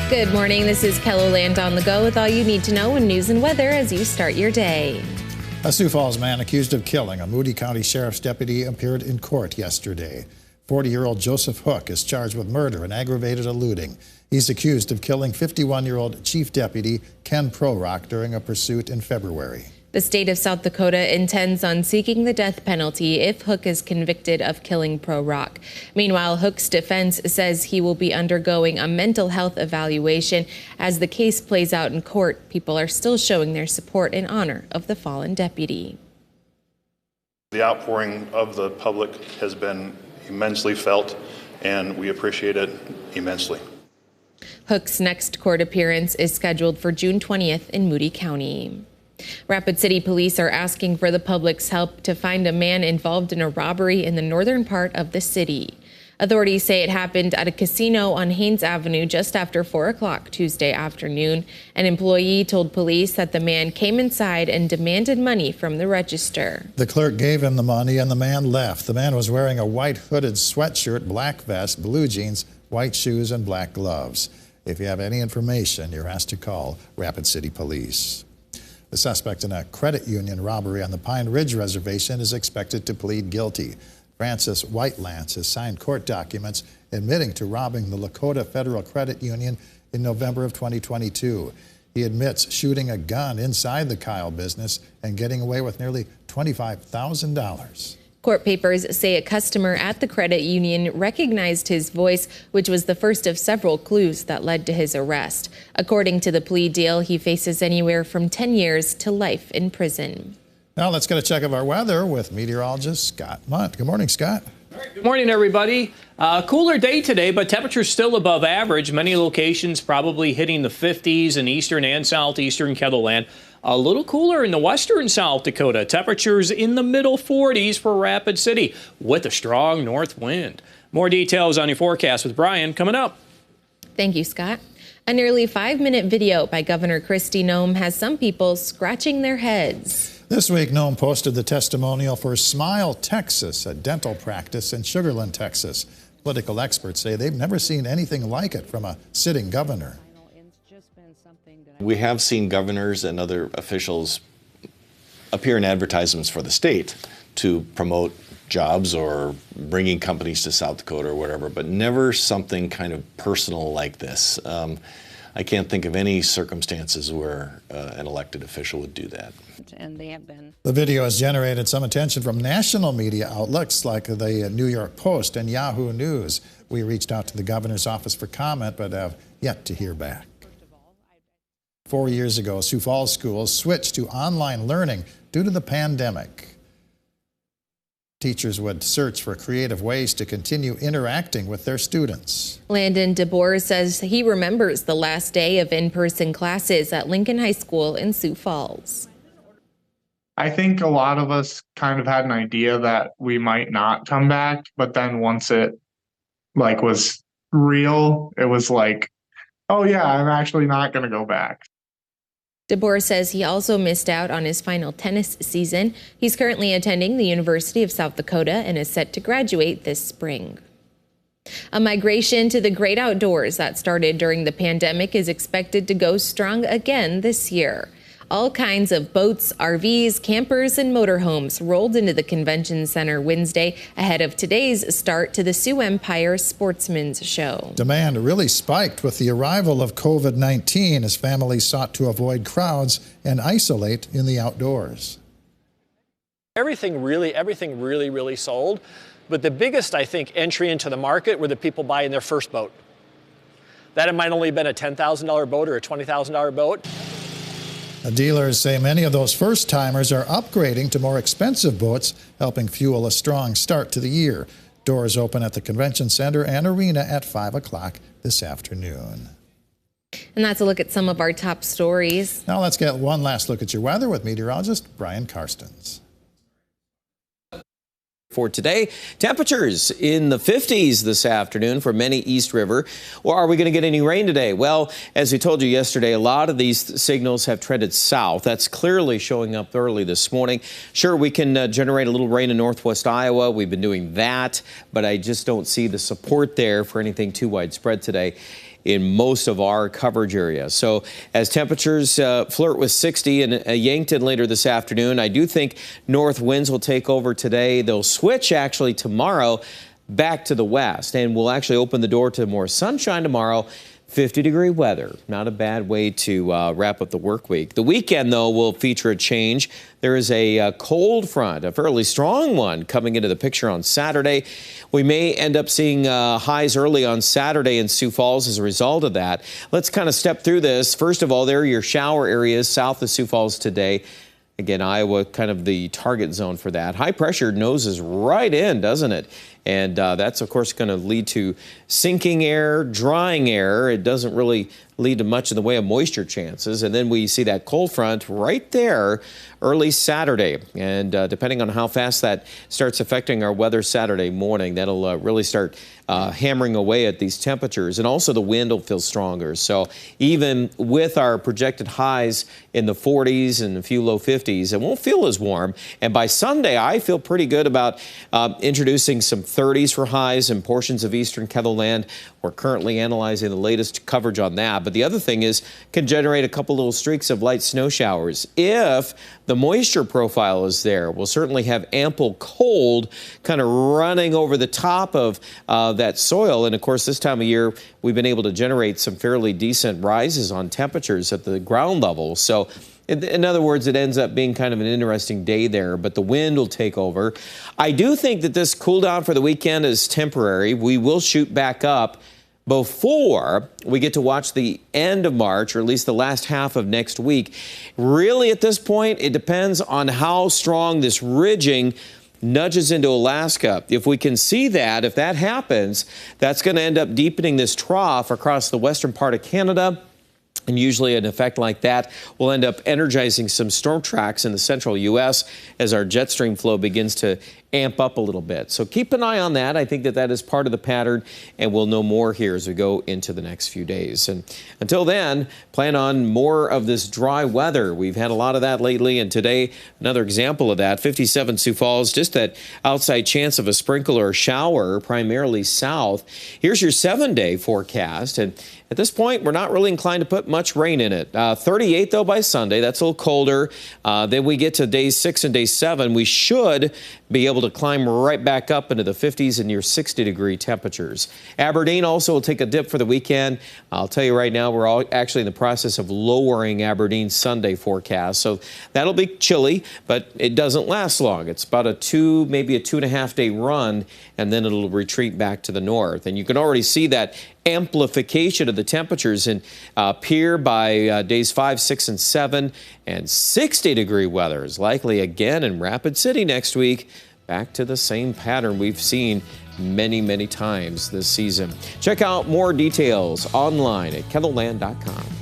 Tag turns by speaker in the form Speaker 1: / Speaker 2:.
Speaker 1: Good morning. This is KELOLAND on the go with all you need to know in news and weather as you start your day.
Speaker 2: A Sioux Falls man accused of killing a Moody County Sheriff's deputy appeared in court yesterday. 40-year-old Joseph Hook is charged with murder and aggravated eluding. He's accused of killing 51-year-old Chief Deputy Ken Prorock during a pursuit in February. The state of South Dakota intends on seeking the death penalty if Hook is convicted of killing Prorock. Meanwhile, Hook's defense says he will be undergoing a mental health evaluation. As the case plays out in court, people are still showing their support in honor of the fallen deputy.
Speaker 3: The outpouring of the public has been immensely felt, and we appreciate it immensely.
Speaker 1: Hook's next court appearance is scheduled for June 20th in Moody County. Rapid City police are asking for the public's help to find a man involved in a robbery in the northern part of the city. Authorities say it happened at a casino on Haynes Avenue just after 4 o'clock Tuesday afternoon. An employee told police that the man came inside and demanded money from the register. The clerk gave him the money and the man left. The man was wearing a white hooded sweatshirt, black vest, blue jeans, white shoes, and black gloves. If you have any information, you're asked to call Rapid City Police. The suspect in a credit union robbery on the Pine Ridge Reservation is expected to plead guilty. Francis Whitelance has signed court documents admitting to robbing the Lakota Federal Credit Union in November of 2022. He admits shooting a gun inside the Kyle business and getting away with nearly $25,000. Court papers say a customer at the credit union recognized his voice, which was the first of several clues that led to his arrest. According to the plea deal, he faces anywhere from 10 years to life in prison. Now let's get a check of our weather with meteorologist Scott Munt. Good morning, Scott.
Speaker 4: All right, good morning, everybody. Cooler day today, but temperatures still above average. Many locations probably hitting the 50s in eastern and southeastern KELOLAND. A little cooler in the western South Dakota. Temperatures in the middle 40s for Rapid City with a strong north wind. More details on your forecast with Brian coming up.
Speaker 1: Thank you, Scott. A nearly 5-minute video by Governor Kristi Noem has some people scratching their heads.
Speaker 2: This week, Noem posted the testimonial for Smile Texas, a dental practice in Sugar Land, Texas. Political experts say they've never seen anything like it from a sitting governor.
Speaker 5: We have seen governors and other officials appear in advertisements for the state to promote jobs or bringing companies to South Dakota or whatever, but never something kind of personal like this. I can't think of any circumstances where an elected official would do that.
Speaker 2: And they have been. The video has generated some attention from national media outlets like the New York Post and Yahoo News. We reached out to the governor's office for comment, but have yet to hear back. 4 years ago, Sioux Falls schools switched to online learning due to the pandemic. Teachers would search for creative ways to continue interacting with their students. Landon DeBoer says he remembers the last day of in-person classes at Lincoln High School in Sioux Falls.
Speaker 6: I think a lot of us kind of had an idea that we might not come back, but then once it was real, it was like, oh yeah, I'm actually not going to go back.
Speaker 1: DeBoer says he also missed out on his final tennis season. He's currently attending the University of South Dakota and is set to graduate this spring. A migration to the great outdoors that started during the pandemic is expected to go strong again this year. All kinds of boats, RVs, campers, and motorhomes rolled into the convention center Wednesday ahead of today's start to the Sioux Empire Sportsman's Show. Demand really spiked with the arrival of COVID-19 as families sought to avoid crowds and isolate in the outdoors.
Speaker 4: Everything really sold. But the biggest, I think, entry into the market were the people buying their first boat. That it might only have been a $10,000 boat or a $20,000 boat.
Speaker 2: The dealers say many of those first-timers are upgrading to more expensive boats, helping fuel a strong start to the year. Doors open at the Convention Center and Arena at 5 o'clock this afternoon.
Speaker 1: And that's a look at some of our top stories.
Speaker 2: Now let's get one last look at your weather with meteorologist Brian Karstens.
Speaker 7: For today, temperatures in the 50s this afternoon for many East River. Or are we going to get any rain today? Well, as we told you yesterday, a lot of these signals have trended south. That's clearly showing up early this morning. Sure, we can generate a little rain in northwest Iowa. We've been doing that, but I just don't see the support there for anything too widespread today. in most of our coverage area. So as temperatures flirt with 60 in Yankton later this afternoon, I do think north winds will take over today. They'll switch actually tomorrow back to the west, and we'll actually open the door to more sunshine tomorrow. 50-degree weather, not a bad way to wrap up the work week. The weekend, though, will feature a change. There is a cold front, a fairly strong one, coming into the picture on Saturday. We may end up seeing highs early on Saturday in Sioux Falls as a result of that. Let's kind of step through this. First of all, there are your shower areas south of Sioux Falls today. Again, Iowa, kind of the target zone for that. High pressure noses right in, doesn't it? And that's, of course, going to lead to sinking air, drying air. It doesn't really lead to much in the way of moisture chances. And then we see that cold front right there early Saturday. And depending on how fast that starts affecting our weather Saturday morning, that'll really start hammering away at these temperatures. And also the wind will feel stronger. So even with our projected highs in the 40s and a few low 50s, it won't feel as warm. And by Sunday, I feel pretty good about introducing some 30s for highs in portions of eastern Ketherland. We're currently analyzing the latest coverage on that. But the other thing is, can generate a couple little streaks of light snow showers. If the moisture profile is there, we'll certainly have ample cold kind of running over the top of that soil. And of course, this time of year, we've been able to generate some fairly decent rises on temperatures at the ground level. So in other words, it ends up being kind of an interesting day there, but the wind will take over. I do think that this cool down for the weekend is temporary. We will shoot back up before we get to watch the end of March, or at least the last half of next week. Really, at this point, it depends on how strong this ridging nudges into Alaska. If we can see that, if that happens, that's going to end up deepening this trough across the western part of Canada. And usually an effect like that will end up energizing some storm tracks in the central U.S. as our jet stream flow begins to amp up a little bit. So keep an eye on that. I think that that is part of the pattern, and we'll know more here as we go into the next few days. And until then, plan on more of this dry weather. We've had a lot of that lately, and today, another example of that. 57 Sioux Falls, just that outside chance of a sprinkle or shower, primarily south. Here's your 7-day forecast, and at this point, we're not really inclined to put much rain in it. 38, though, by Sunday. That's a little colder. Then we get to day 6 and day 7. We should be able to climb right back up into the 50s and near 60-degree temperatures. Aberdeen also will take a dip for the weekend. I'll tell you right now, we're all actually in the process of lowering Aberdeen's Sunday forecast. So that'll be chilly, but it doesn't last long. It's about maybe a 2.5-day run, and then it'll retreat back to the north. And you can already see that amplification of the temperatures in Pierre by days 5, 6, and 7, and 60-degree weather is likely again in Rapid City next week. Back to the same pattern we've seen many, many times this season. Check out more details online at KETHLELAND.com.